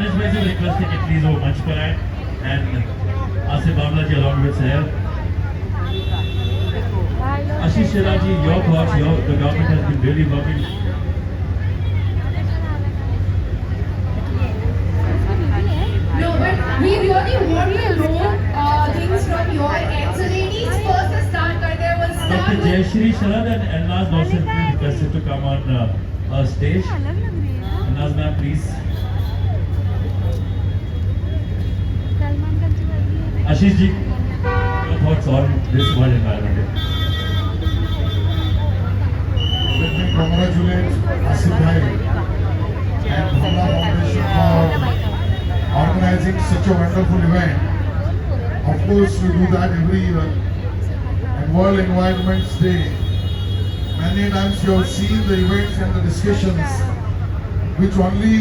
दानिश भाई से रिक्वेस्ट है कि प्लीज वो मंच पर आए एंड आसिफ बावला जी along with Saher. Ashish Sheela ji, your thoughts, the government has been really working. No, but we really want to know things from your end. So ladies, first the start करते हैं, we'll start Dr. with Jayashree Sharad and Elnaz Nawsir please requested to come on stage. Elnaz ma'am, please. Ashish ji, your thoughts on this world environment? Let me congratulate Asif Bhai and Bhamla Foundation for organizing such a wonderful event. Of course, we do that every year. And World Environment Day, many times you have seen the events and the discussions which only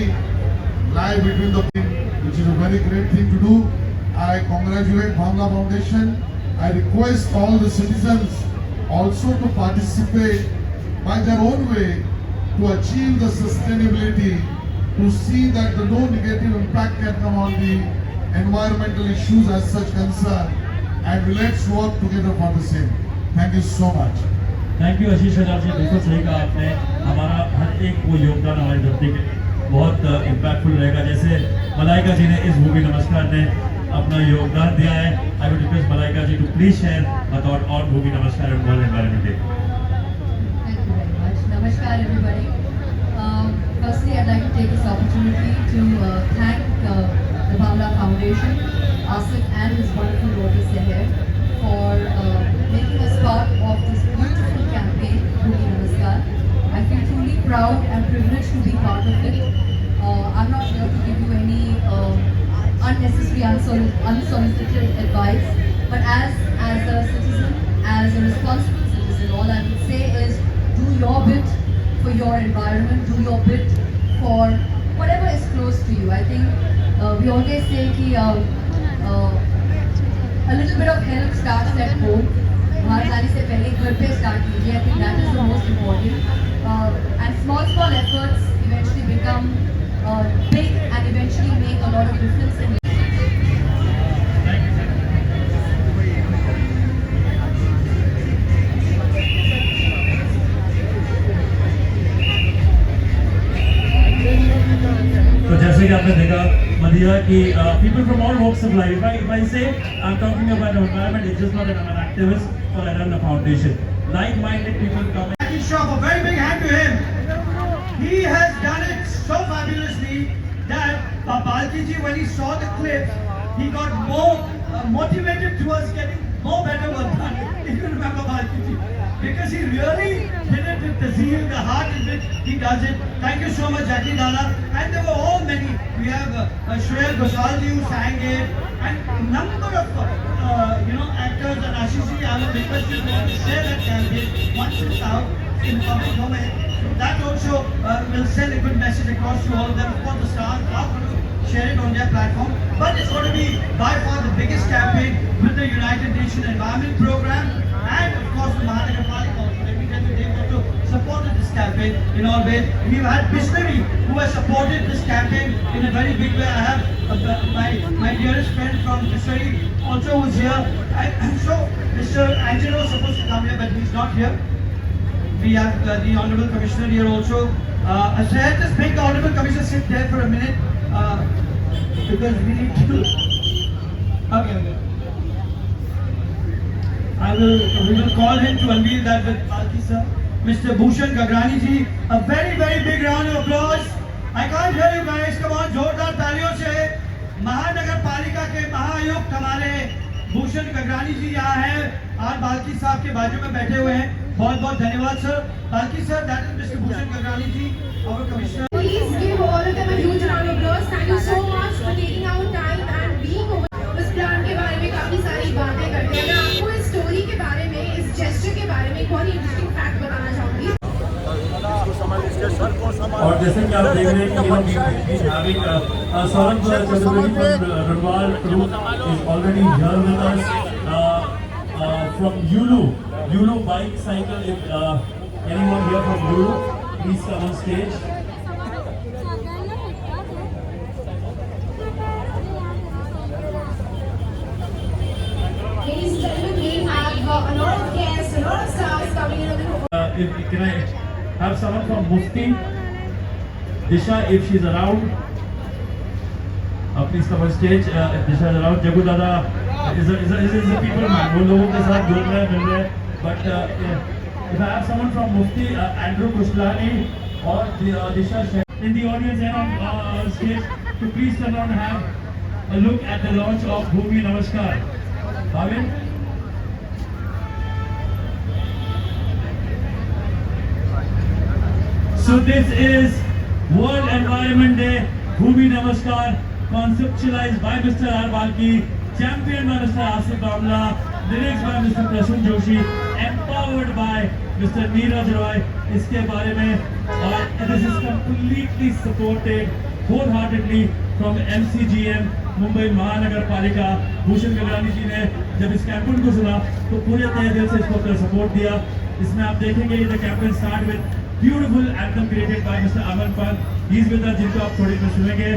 lie between the which is a very great thing to do. I congratulate Bhamla Foundation. I request all the citizens also to participate by their own way to achieve the sustainability, to see that the no negative impact can come on the environmental issues as such concern, and let's work together for the same. Thank you so much. Thank you Ashish Sharma ji, बिल्कुल सही कहा आपने. हमारा हर एक वो योगदान हमारी धरती के लिए बहुत इम्पैक्टफुल रहेगा. जैसे मलाइका जी ने इस भूमि नमस्कार में अपना योगदान दिया है. I would request Malaika ji to please share a thought on Bhoomi Namaskar and world environment day. Thank you very much. Namaskar everybody. Firstly, I'd like to take this opportunity to thank the Bhamla Foundation, Asif and his wonderful daughter Seher for making us part of this beautiful campaign, Bhumi Namaskar. I feel truly proud and privileged to be part of it. I'm not here to give you any unnecessary, unsolicited advice, but as a citizen, as a responsible citizen, all I would say is do your bit for your environment, do your bit for whatever is close to you. I think we always say कि a little bit of help starts at home. बाहर जाने से पहले घर पे start कीजिए. I think that is the most important. And small efforts eventually become big and eventually make a lot of difference in तो जैसे कि आपने देखा मदिया कि people from all walks of life. If I say I'm talking about environment, it's just not that I'm an activist or I run a foundation. Like-minded people come. Jackie Shroff, a very big hand to him. He has done it so fabulously that Balki ji, when he saw the clip, he got more motivated towards getting more better work done. If you remember Balki ji, because he really did it with the zeal, the heart in which he does it. Thank you so much, Jackie Dala. And there were all many. We have Shreya Gosal ji who sang it, and a number of actors. And Ashish ji, I will request you to share that campaign once it's out in public domain. That also will send a good message across to all of them. Of course, the stars are going to share it on their platform, but it's going to be by far the biggest campaign with the United Nations Environment Program and of course the Mahanagar Palika also. Let me tell you, they've also supported this campaign in all ways. We've had Bisleri who has supported this campaign in a very big way. I have my dearest friend from Bisleri also who's here. And so Mr. Angelo is supposed to come here, but he's not here. We have the Honorable Commissioner here also. So let's just make the Honorable Commissioner sit there for a minute because we need to. Okay. We will call him to unveil that with Balki sir. Mr. Bhushan Gagrani ji, a very big round of applause. I can't hear you guys. Come on, जोरदार तालियों से महानगर पालिका के महाआयुक्त हमारे भूषण गगरानी जी यहाँ हैं और बाल्की साहब के बाजू में बैठे हुए हैं. बहुत धन्यवाद sir. Balki sir, that is Mr. Bhushan Gagrani ji, our commissioner. Please give all of them a huge round of applause. Thank you so much for taking out time and being over. इस plan के बारे में काफी सारी बातें करते हैं. मैं आपको इस स्टोरी के बारे में, इस जेस्चर के बारे में एक बहुत ही इंटरेस्टिंग फैक्ट बताना चाहूंगी. और जैसे कि आप देख रहे हैं कि Saurabh Chaturvedi from Runwal Group is already here with us from Yulu bike cycle. If anyone here from Yulu, please come on stage. can I have someone from Mufti? Disha, if she's around. Please come on stage. If Disha is around. Jagu Dada is a people man. वो लोगों के साथ जुड़ रहे हैं, मिल रहे हैं. But if I have someone from Mufti, Andrew Kushlani or Disha in the audience and on stage, to please turn around and have a look at the launch of Bhumi Namaskar. Bhavin? So this is World Environment Day, Bhumi Namaskar, conceptualized by Mr. R. Balki, championed by Mr. Asif Bamla, lyrics by Mr. Prasun Joshi, empowered by Mr. Neeraj Roy. इसके बारे में this is completely supported wholeheartedly from MCGM, Mumbai महानगर पालिका. भूषण गगरानी जी ने जब इस campaign को सुना तो पूरे तहे दिल से इसको अपना सपोर्ट दिया. इसमें आप देखेंगे ये campaign start with beautiful anthem created by Mr. Aman Pant. He's with us, जिनको आप थोड़ी देर सुनेंगे.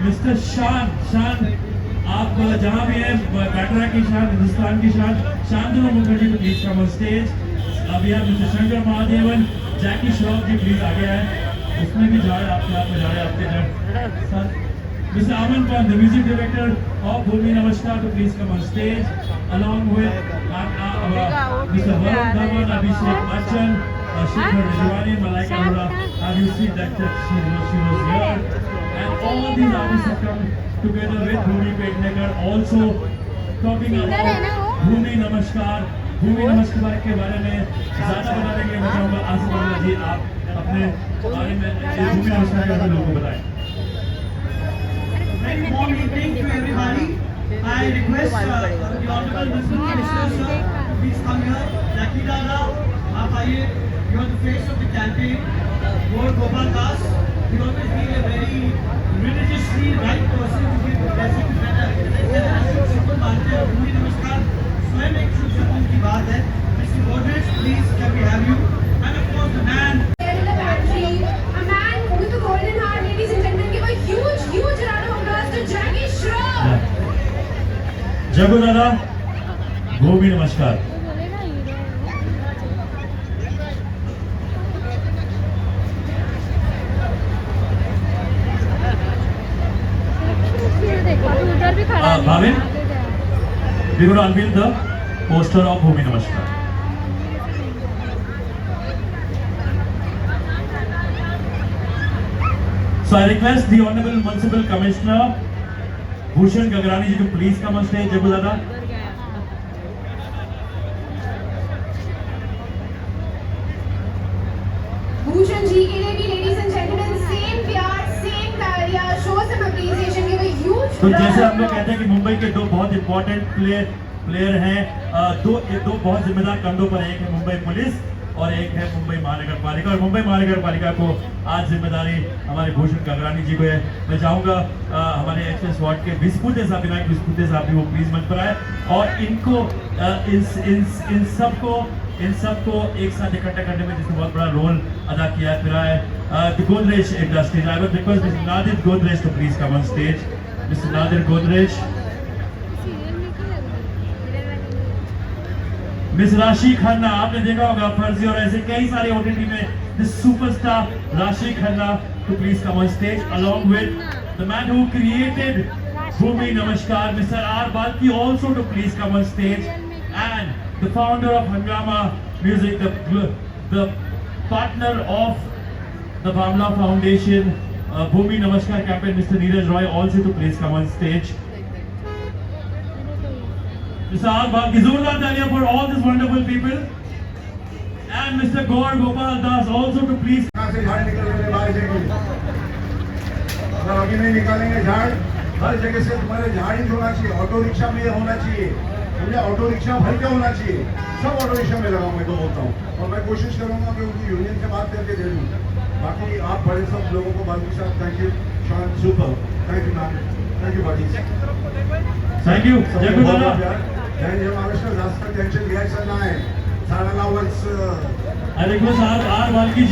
Mr. शान, आप जहाँ भी हैं, बैटरा की शान, हिंदुस्तान की शान, Shantanu Mukherjee to please come on stage. अभी आप Mr. Shankar Mahadevan, Jackie Shroff ji please आगे आए. उसमें भी जाए आपके आप में जाए आपके जड़. Mr. Aman Pant, the music director of Bhumi Namaskar to please come on stage, along with Mr. Varun Dhawan, Abhishek Bachchan, Shikhar Rajwani, Malaika Arora. Have you seen that she was here? And all these artists have come together with Bhumi Pednekar, also talking about Bhumi Namaskar. Bhumi Namaskar के बारे में ज़्यादा बताने के लिए मैं चाहूँगा आसिफ बाबला जी आप अपने बारे में Bhumi Namaskar के बारे में लोगों को बताएं. Very warm evening to everybody. I request the Honorable Mr. Minister sir, please come here. Jackie Dada, आप आइए. You are the face of the campaign. Gaur Gopal Das, he always been a very religiously right person to give the blessing to better. Super मानते हैं. Bhumi Namaskar स्वयं एक शुभ सुकून की बात है. Mr. Godrej, please can we have you? And of course the man. There in the pantry, a man with a golden heart, ladies and gentlemen, give a huge round of applause to Jackie Shroff. जगू दादा, भूमि नमस्कार. उधर भी खड़ा है. Bhavin, we will unveil the poster of Bhumi Namaskar. So I request the Honorable Municipal Commissioner Bhushan Gagrani ji to please come on stage. Jagu Dada. Bhushan ji के लिए भी ladies and gentlemen, same प्यार, same तालियां, show some appreciation, give a huge तो जैसे हम लोग कहते हैं कि मुंबई के दो बहुत इंपॉर्टेंट प्लेयर हैं, दो बहुत जिम्मेदार कंधों पर. एक है मुंबई पुलिस और एक है मुंबई महानगर पालिका. और मुंबई महानगर पालिका को आज जिम्मेदारी हमारे भूषण गगरानी जी को है. मैं चाहूँगा हमारे एक्सेस वार्ड के विस्फूते साहब, विनायक विस्फूते साहब भी वो प्लीज मंच पर आए और इनको इन सबको एक साथ इकट्ठा करने में जिसने बहुत बड़ा रोल अदा किया है. फिर आए the Godrej industries. I will request mister Nadir Godrej to please come on stage. Mister Nadir Godrej. Miss Rashi Khanna, आपने देखा होगा फर्जी और ऐसे कई सारे ओटीटी में this superstar Rashi Khanna to please come on stage along with the man who created Bhumi Namaskar, Mr. R. Balki, also to please come on stage, and the founder of Hangama Music, the partner of the Bamla Foundation Bhumi Namaskar campaign, Mr. Neeraj Roy, also to please come on stage. Mr. R. Balki, जोरदार तालियां for all these wonderful people, and Mr. Gaur Gopal Das also to please. यहाँ से झाड़ निकल रहे बाहर जगह. अगर अभी नहीं निकालेंगे झाड़, हर जगह से तुम्हारे झाड़ ही होना चाहिए. ऑटो रिक्शा में होना चाहिए. मुझे ऑटो रिक्शा भर के होना चाहिए. सब ऑटो रिक्शा में लगाऊं, मैं तो बोलता हूँ. और मैं कोशिश करूंगा कि उनकी यूनियन से बात करके दे दूँ. बाकी आप बड़े सब लोगों को बाकी साथ थैंक यू. शान super. Thank you ma'am. Thank you बाजी. Thank you. जय गुरुदादा. जय महाराष्ट्र. जास्त टेन्शन घ्यायचं नाही. झाडाला वच. I request R. Balki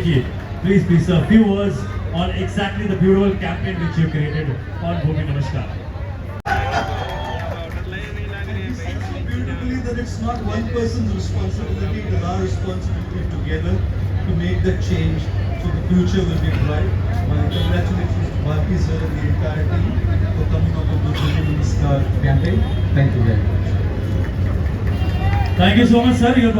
ji, please, a few words on exactly the beautiful campaign which you created on Bhumi Namaskar. Beautifully the it's not one person's responsibility, it is our responsibility together to make the change so the future will be bright. My congratulations to Bharti sir and the entire team for coming up with this Women's campaign. Thank you very much. Thank you so much, sir. Your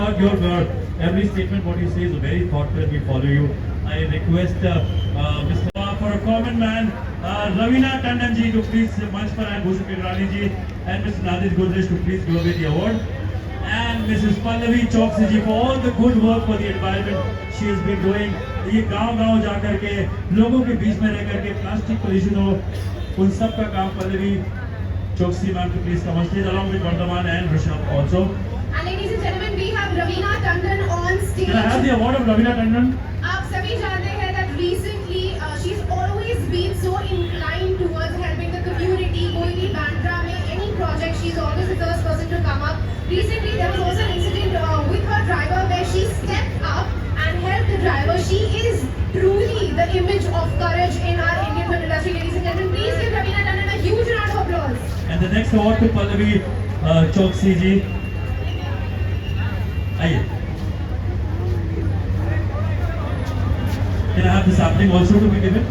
every statement, what you say is very thoughtful, and we follow you. I request Mr. For a common man, Ravina Tandon ji to please मंच पर आए, Bhushan Kirwani ji and Mr. Nadish Godrej to please give away the award, and Mrs. Pallavi Choksi ji for all the good work for the environment she has been doing. ये गांव-गांव जाकर के लोगों के बीच में रह करके प्लास्टिक पोल्यूशन हो, उन सब का काम पल्लवी चौकसी ma'am to please come on stage along with Vardhaman and Rishabh also. And ladies and gentlemen, we have Ravina Tandon on stage. Can I have the award of Ravina Tandon? आप सभी जानते हैं that recently she's always been so inclined towards helping the community. कोई भी Bandra में any project, she's always the first person to come up. Recently there was also an incident with her driver where she stepped up and helped the driver. She is truly the image of courage in our Indian film industry. Ladies and gentlemen, please give Ravina Tandon a huge round of applause. And the next award to Pallavi Choksi ji. आइए. Can I have the sapling also to be given?